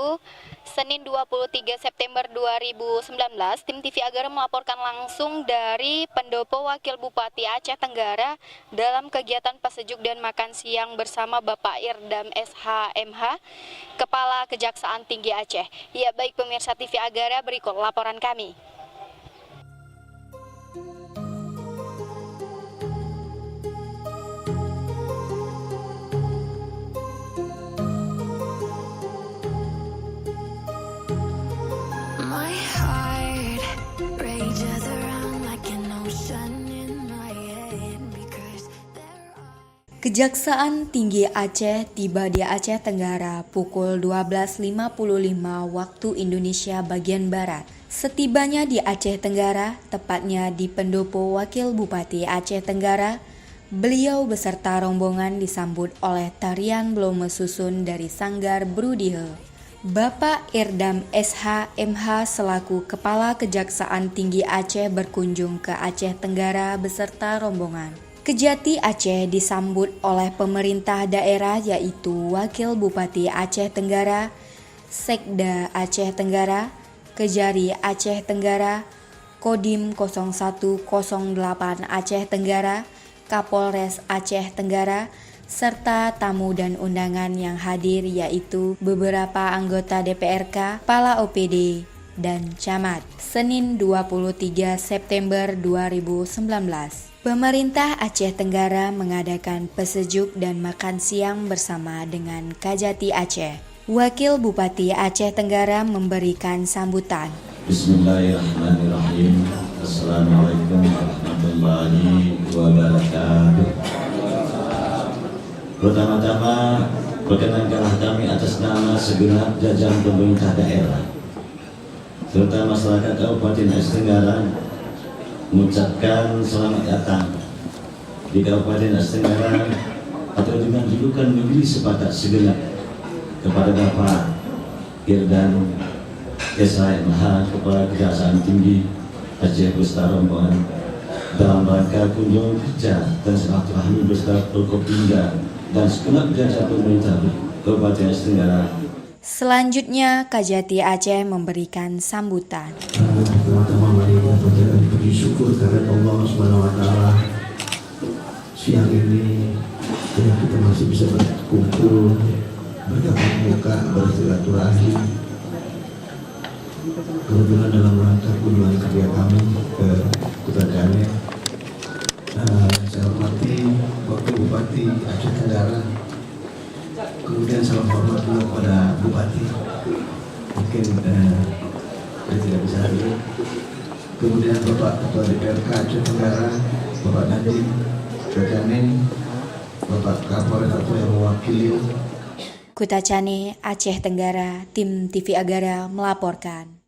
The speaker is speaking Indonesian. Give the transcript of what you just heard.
wabarakatuh. Senin 23 September 2019, tim TV Agara melaporkan langsung dari Pendopo Wakil Bupati Aceh Tenggara dalam kegiatan pasejuk dan makan siang bersama Bapak Irdam SH.MH, Kepala Kejaksaan Tinggi Aceh. Ya, baik pemirsa TV Agara, berikut laporan kami. My heart rages around like an ocean in my head because there are... Kejaksaan Tinggi Aceh tiba di Aceh Tenggara pukul 12.55 waktu Indonesia bagian Barat. Setibanya di Aceh Tenggara, tepatnya di Pendopo Wakil Bupati Aceh Tenggara, beliau beserta rombongan disambut oleh tarian Blome Susun dari Sanggar Brudihe. Bapak Irdam SH.MH selaku Kepala Kejaksaan Tinggi Aceh berkunjung ke Aceh Tenggara beserta rombongan. Kejati Aceh disambut oleh pemerintah daerah yaitu Wakil Bupati Aceh Tenggara, Sekda Aceh Tenggara, Kejari Aceh Tenggara, Kodim 0108 Aceh Tenggara, Kapolres Aceh Tenggara, serta tamu dan undangan yang hadir yaitu beberapa anggota DPRK, Kepala OPD, dan Camat. Senin 23 September 2019. Pemerintah Aceh Tenggara mengadakan pesejuk dan makan siang bersama dengan Kajati Aceh. Wakil Bupati Aceh Tenggara memberikan sambutan. Bismillahirrahmanirrahim. Assalamualaikum warahmatullahi wabarakatuh. Pertama-tama, perkenankanlah kami atas nama segenap jajaran pemerintah daerah serta masyarakat Kabupaten Aceh Tenggara mengucapkan selamat datang di Kabupaten Aceh Tenggara atau dengan julukan negeri sepakat segenap kepada Bapak Irdam SH.MH, Kepala Kejaksaan Tinggi Aceh beserta rombongan dalam rangka kunjungan kerja dan silaturahmi beserta Forkopimda dan segenap jajaran pemerintah Kabupaten Aceh Tenggara. Selanjutnya, Kajati Aceh memberikan sambutan. Pertama-tama mari kita puji syukur kepada Allah Subhanahu Wa Taala. Siang ini kita masih bisa berkumpul, bertatap muka, bersilaturahmi. Kebetulan dalam rangka kunjungan kerja kami ke Kota Canet, saya hormati Wakil Bupati Aceh Tenggara. Kemudian salam hormat juga kepada Bupati. Mungkin saya tidak bisa hadir. Kemudian Bapak Ketua DPRK Aceh Tenggara, Bapak Nadiem Kajane, Bapak Kapolres atau yang mewakili. Kutacane, Aceh Tenggara, tim TV Agara melaporkan.